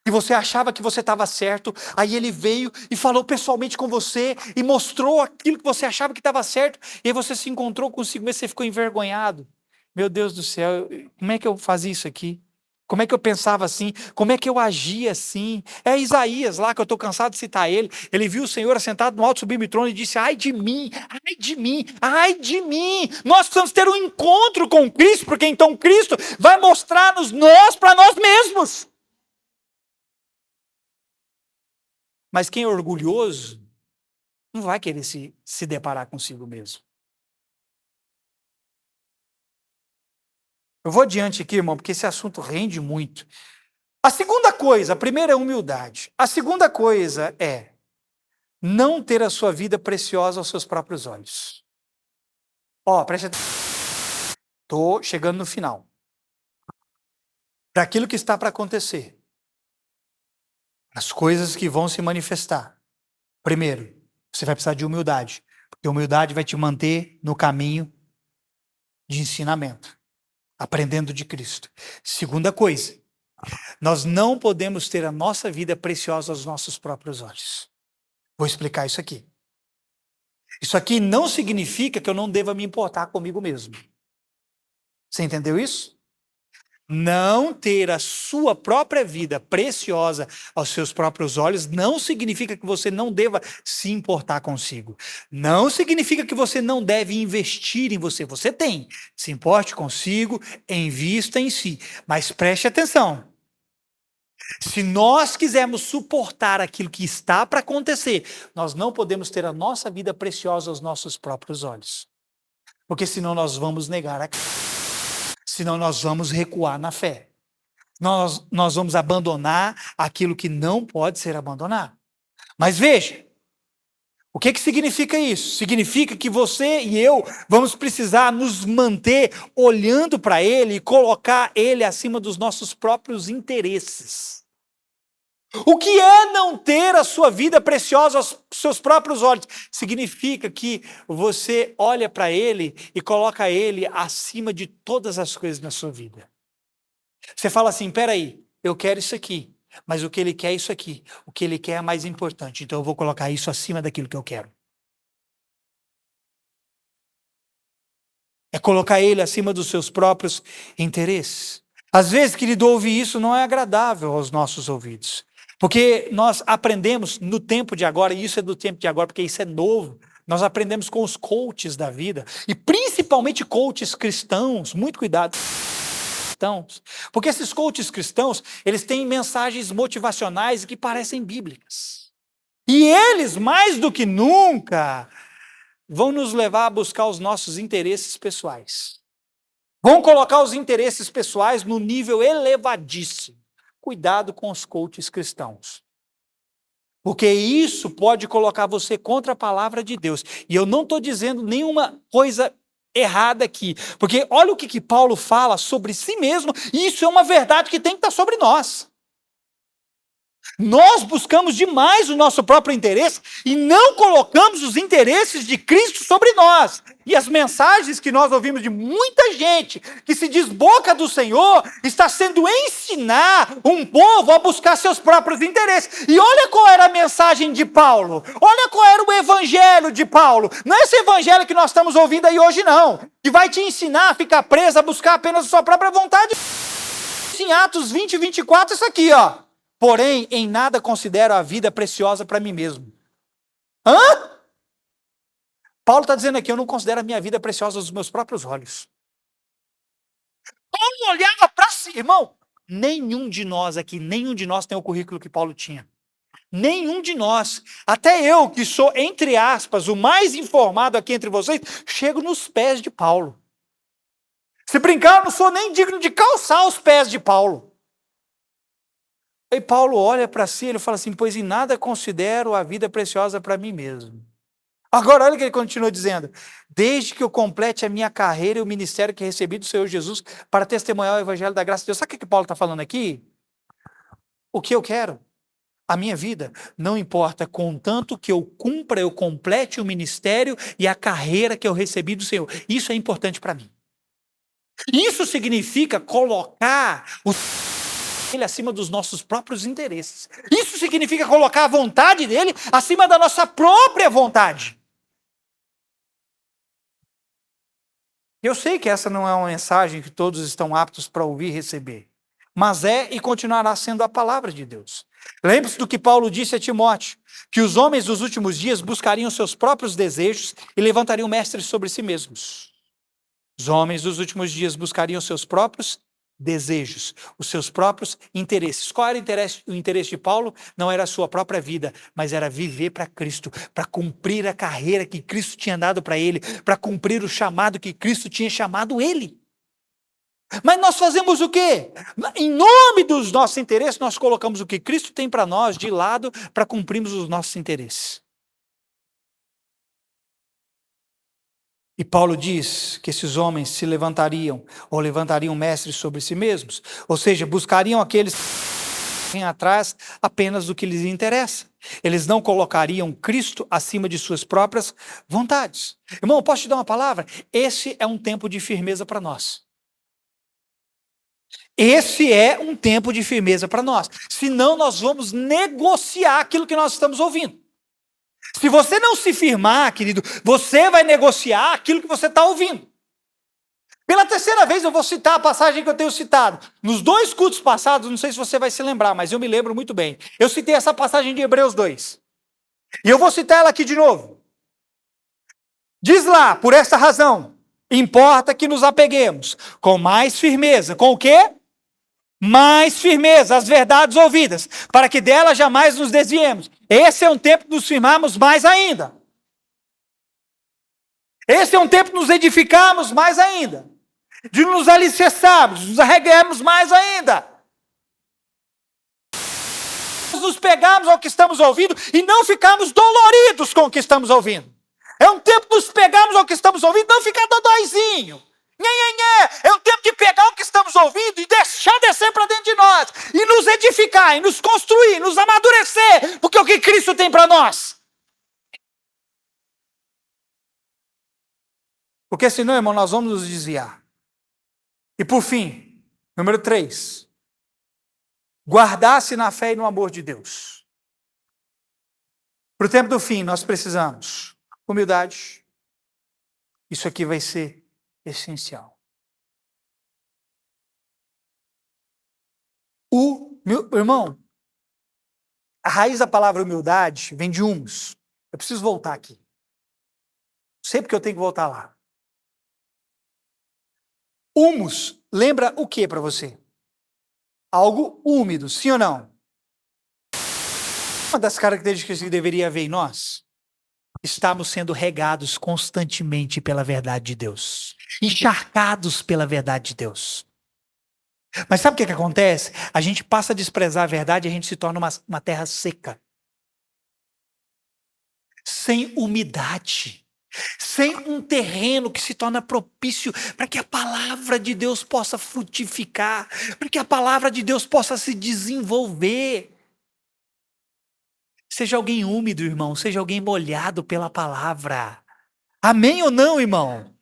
E você achava que você estava certo, aí ele veio e falou pessoalmente com você e mostrou aquilo que você achava que estava certo, e aí você se encontrou consigo mesmo e você ficou envergonhado. Meu Deus do céu, como é que eu fazia isso aqui? Como é que eu pensava assim? Como é que eu agia assim? É Isaías lá, que eu estou cansado de citar ele. Ele viu o Senhor assentado no alto sublime trono e disse, ai de mim, ai de mim, ai de mim. Nós precisamos ter um encontro com Cristo, porque então Cristo vai mostrar-nos nós para nós mesmos. Mas quem é orgulhoso não vai querer se deparar consigo mesmo. Eu vou adiante aqui, irmão, porque esse assunto rende muito. A segunda coisa, a primeira é humildade. A segunda coisa é não ter a sua vida preciosa aos seus próprios olhos. Preste atenção. Estou chegando no final. Para aquilo que está para acontecer. As coisas que vão se manifestar. Primeiro, você vai precisar de humildade. Porque humildade vai te manter no caminho de ensinamento. Aprendendo de Cristo. Segunda coisa, nós não podemos ter a nossa vida preciosa aos nossos próprios olhos. Vou explicar isso aqui. Isso aqui não significa que eu não deva me importar comigo mesmo. Você entendeu isso? Não ter a sua própria vida preciosa aos seus próprios olhos não significa que você não deva se importar consigo. Não significa que você não deve investir em você. Você tem. Se importe consigo, invista em si. Mas preste atenção. Se nós quisermos suportar aquilo que está para acontecer, nós não podemos ter a nossa vida preciosa aos nossos próprios olhos. Porque senão nós vamos negar a Cristo. Senão nós vamos recuar na fé. Nós vamos abandonar aquilo que não pode ser abandonado. Mas veja, o que significa isso? Significa que você e eu vamos precisar nos manter olhando para Ele e colocar Ele acima dos nossos próprios interesses. O que é não ter a sua vida preciosa aos seus próprios olhos? Significa que você olha para Ele e coloca Ele acima de todas as coisas na sua vida. Você fala assim, peraí, eu quero isso aqui, mas o que Ele quer é isso aqui. O que Ele quer é mais importante, então eu vou colocar isso acima daquilo que eu quero. É colocar Ele acima dos seus próprios interesses. Às vezes, querido, ouvir isso não é agradável aos nossos ouvidos. Porque nós aprendemos no tempo de agora, e isso é do tempo de agora, porque isso é novo, nós aprendemos com os coaches da vida, e principalmente coaches cristãos, muito cuidado, cristãos, porque esses coaches cristãos, eles têm mensagens motivacionais que parecem bíblicas. E eles, mais do que nunca, vão nos levar a buscar os nossos interesses pessoais. Vão colocar os interesses pessoais no nível elevadíssimo. Cuidado com os coaches cristãos. Porque isso pode colocar você contra a palavra de Deus. E eu não estou dizendo nenhuma coisa errada aqui. Porque olha o que Paulo fala sobre si mesmo, e isso é uma verdade que tem que estar sobre nós. Nós buscamos demais o nosso próprio interesse e não colocamos os interesses de Cristo sobre nós. E as mensagens que nós ouvimos de muita gente que se diz boca do Senhor está sendo ensinar um povo a buscar seus próprios interesses. E olha qual era a mensagem de Paulo. Olha qual era o evangelho de Paulo. Não é esse evangelho que nós estamos ouvindo aí hoje, não. Que vai te ensinar a ficar preso, a buscar apenas a sua própria vontade. Em Atos 20 e 24, isso aqui, ó. Porém, em nada considero a vida preciosa para mim mesmo. Paulo está dizendo aqui, eu não considero a minha vida preciosa aos meus próprios olhos. Paulo olhava para si, irmão. Nenhum de nós aqui, nenhum de nós tem o currículo que Paulo tinha. Nenhum de nós. Até eu, que sou, entre aspas, o mais informado aqui entre vocês, chego nos pés de Paulo. Se brincar, eu não sou nem digno de calçar os pés de Paulo. Aí Paulo olha para si, ele fala assim, pois em nada considero a vida preciosa para mim mesmo. Agora, olha o que ele continua dizendo. Desde que eu complete a minha carreira e o ministério que recebi do Senhor Jesus para testemunhar o evangelho da graça de Deus. Sabe o que Paulo está falando aqui? O que eu quero? A minha vida não importa, contanto que eu cumpra, eu complete o ministério e a carreira que eu recebi do Senhor. Isso é importante para mim. Isso significa colocar ele acima dos nossos próprios interesses. Isso significa colocar a vontade dele acima da nossa própria vontade. Eu sei que essa não é uma mensagem que todos estão aptos para ouvir e receber, mas é e continuará sendo a palavra de Deus. Lembre-se do que Paulo disse a Timóteo, que os homens dos últimos dias buscariam seus próprios desejos e levantariam mestres sobre si mesmos. Os homens dos últimos dias buscariam seus próprios desejos, os seus próprios interesses. Qual era o interesse de Paulo? Não era a sua própria vida, mas era viver para Cristo, para cumprir a carreira que Cristo tinha dado para ele, para cumprir o chamado que Cristo tinha chamado ele. Mas nós fazemos o quê? Em nome dos nossos interesses, nós colocamos o que Cristo tem para nós de lado para cumprirmos os nossos interesses. E Paulo diz que esses homens se levantariam, ou levantariam mestres sobre si mesmos, ou seja, buscariam aqueles que vêm atrás apenas do que lhes interessa. Eles não colocariam Cristo acima de suas próprias vontades. Irmão, eu posso te dar uma palavra? Esse é um tempo de firmeza para nós. Esse é um tempo de firmeza para nós. Senão nós vamos negociar aquilo que nós estamos ouvindo. Se você não se firmar, querido, você vai negociar aquilo que você está ouvindo. Pela terceira vez eu vou citar a passagem que eu tenho citado. Nos 2 cultos passados, não sei se você vai se lembrar, mas eu me lembro muito bem. Eu citei essa passagem de Hebreus 2. E eu vou citar ela aqui de novo. Diz lá, por esta razão, importa que nos apeguemos com mais firmeza. Com o quê? Mais firmeza às verdades ouvidas, para que delas jamais nos desviemos. Esse é um tempo de nos firmarmos mais ainda. Esse é um tempo de nos edificarmos mais ainda. De nos alicerçarmos, nos arregarmos mais ainda. Nos pegarmos ao que estamos ouvindo e não ficarmos doloridos com o que estamos ouvindo. É um tempo de nos pegarmos ao que estamos ouvindo e não ficar dodóizinho. É um tempo de pegar o que estamos ouvindo e deixar descer para dentro de nós. E nos edificar, e nos construir, nos amadurecer. Porque é o que Cristo tem para nós. Porque senão, irmão, nós vamos nos desviar. E por fim, número 3. Guardar-se na fé e no amor de Deus. Para o tempo do fim, nós precisamos humildade. Isso aqui vai ser essencial. Meu irmão, a raiz da palavra humildade vem de humus. Eu preciso voltar aqui. Sei porque eu tenho que voltar lá. Humus lembra o que para você? Algo úmido, sim ou não? Uma das características que deveria haver em nós, estamos sendo regados constantemente pela verdade de Deus, encharcados pela verdade de Deus. Mas sabe o que acontece? A gente passa a desprezar a verdade e a gente se torna uma terra seca, sem umidade, sem um terreno que se torna propício para que a palavra de Deus possa frutificar, para que a palavra de Deus possa se desenvolver. Seja alguém úmido, irmão, seja alguém molhado pela palavra. Amém ou não, irmão?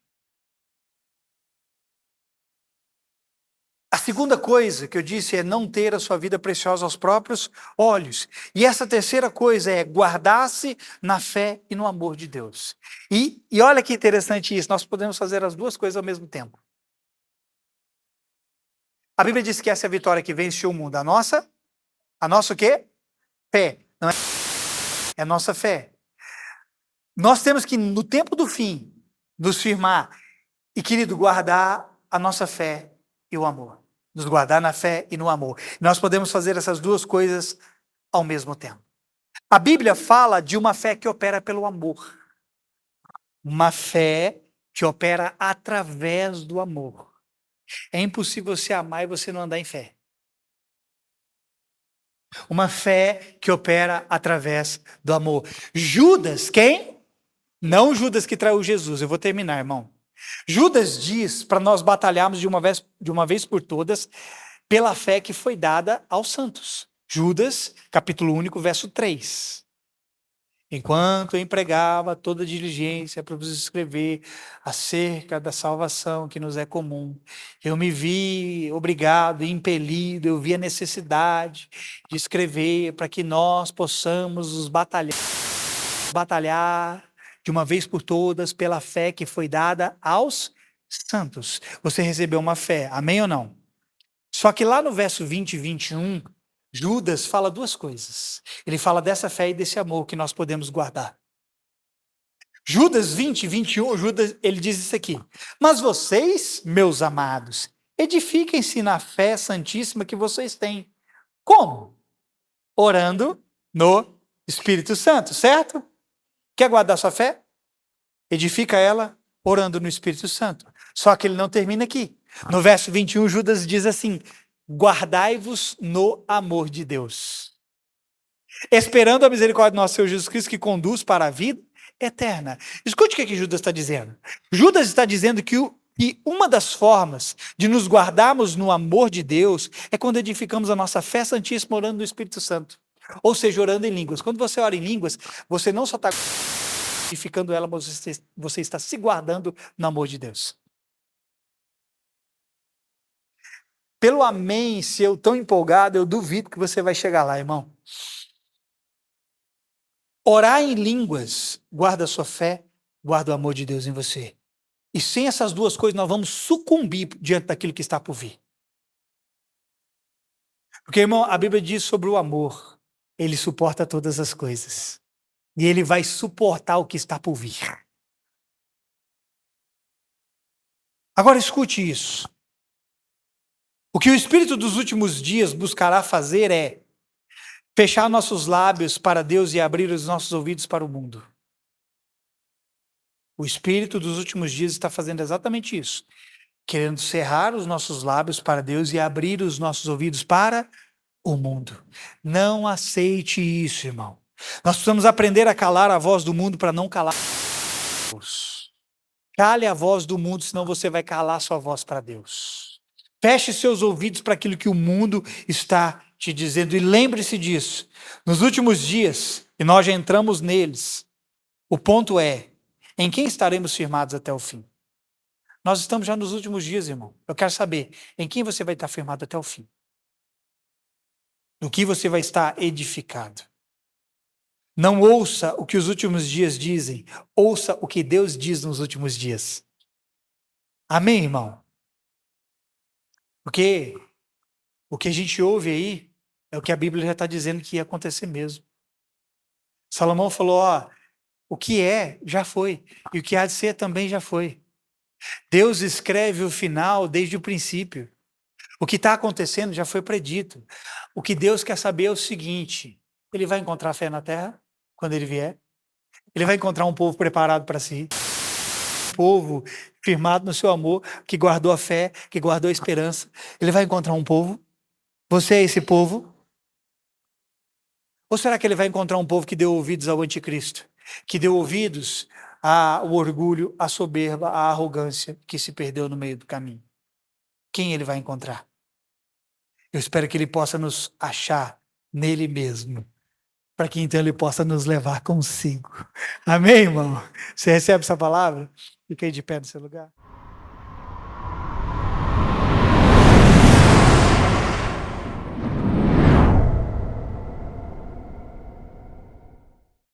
A segunda coisa que eu disse é não ter a sua vida preciosa aos próprios olhos. E essa terceira coisa é guardar-se na fé e no amor de Deus. E olha que interessante isso, nós podemos fazer as duas coisas ao mesmo tempo. A Bíblia diz que essa é a vitória que vence o mundo. A nossa o quê? Fé. Não é a nossa fé. Nós temos que, no tempo do fim, nos firmar e, querido, guardar a nossa fé e o amor. Nos guardar na fé e no amor. Nós podemos fazer essas duas coisas ao mesmo tempo. A Bíblia fala de uma fé que opera pelo amor. Uma fé que opera através do amor. É impossível você amar e você não andar em fé. Uma fé que opera através do amor. Judas, quem? Não Judas que traiu Jesus. Eu vou terminar, irmão. Judas diz para nós batalharmos de uma vez por todas pela fé que foi dada aos santos. Judas, capítulo único, verso 3. Enquanto eu empregava toda diligência para vos escrever acerca da salvação que nos é comum, eu me vi obrigado e impelido, eu vi a necessidade de escrever para que nós possamos nos batalhar de uma vez por todas pela fé que foi dada aos santos. Você recebeu uma fé, amém ou não? Só que lá no verso 20 e 21, Judas fala duas coisas. Ele fala dessa fé e desse amor que nós podemos guardar. Judas 20 e 21, Judas, ele diz isso aqui. Mas vocês, meus amados, edifiquem-se na fé santíssima que vocês têm. Como? Orando no Espírito Santo, certo? Quer guardar sua fé? Edifica ela orando no Espírito Santo. Só que ele não termina aqui. No verso 21, Judas diz assim: guardai-vos no amor de Deus, esperando a misericórdia do nosso Senhor Jesus Cristo, que conduz para a vida eterna. Escute o que Judas está dizendo. Judas está dizendo que uma das formas de nos guardarmos no amor de Deus é quando edificamos a nossa fé santíssima orando no Espírito Santo. Ou seja, orando em línguas. Quando você ora em línguas, você não só está edificando ela, mas você está se guardando no amor de Deus. Pelo amém, se eu tão empolgado, eu duvido que você vai chegar lá, irmão. Orar em línguas, guarda a sua fé, guarda o amor de Deus em você. E sem essas duas coisas, nós vamos sucumbir diante daquilo que está por vir. Porque, irmão, a Bíblia diz sobre o amor, ele suporta todas as coisas. E ele vai suportar o que está por vir. Agora escute isso. O que o Espírito dos últimos dias buscará fazer é fechar nossos lábios para Deus e abrir os nossos ouvidos para o mundo. O Espírito dos últimos dias está fazendo exatamente isso. Querendo cerrar os nossos lábios para Deus e abrir os nossos ouvidos para o mundo. Não aceite isso, irmão. Nós precisamos aprender a calar a voz do mundo para não calar Deus. Cale a voz do mundo, senão você vai calar sua voz para Deus. Feche seus ouvidos para aquilo que o mundo está te dizendo. E lembre-se disso. Nos últimos dias, e nós já entramos neles, o ponto é, em quem estaremos firmados até o fim? Nós estamos já nos últimos dias, irmão. Eu quero saber, em quem você vai estar firmado até o fim? No que você vai estar edificado? Não ouça o que os últimos dias dizem, ouça o que Deus diz nos últimos dias. Amém, irmão? Porque o que a gente ouve aí é o que a Bíblia já está dizendo que ia acontecer mesmo. Salomão falou, o que é, já foi. E o que há de ser também já foi. Deus escreve o final desde o princípio. O que está acontecendo já foi predito. O que Deus quer saber é o seguinte, ele vai encontrar fé na terra quando ele vier? Ele vai encontrar um povo preparado para si? Um povo firmado no seu amor, que guardou a fé, que guardou a esperança. Ele vai encontrar um povo? Você é esse povo? Ou será que ele vai encontrar um povo que deu ouvidos ao anticristo? Que deu ouvidos ao orgulho, à soberba, à arrogância, que se perdeu no meio do caminho? Quem ele vai encontrar? Eu espero que ele possa nos achar nele mesmo, para que então ele possa nos levar consigo. Amém, irmão? Você recebe essa palavra? Fica aí de pé no seu lugar.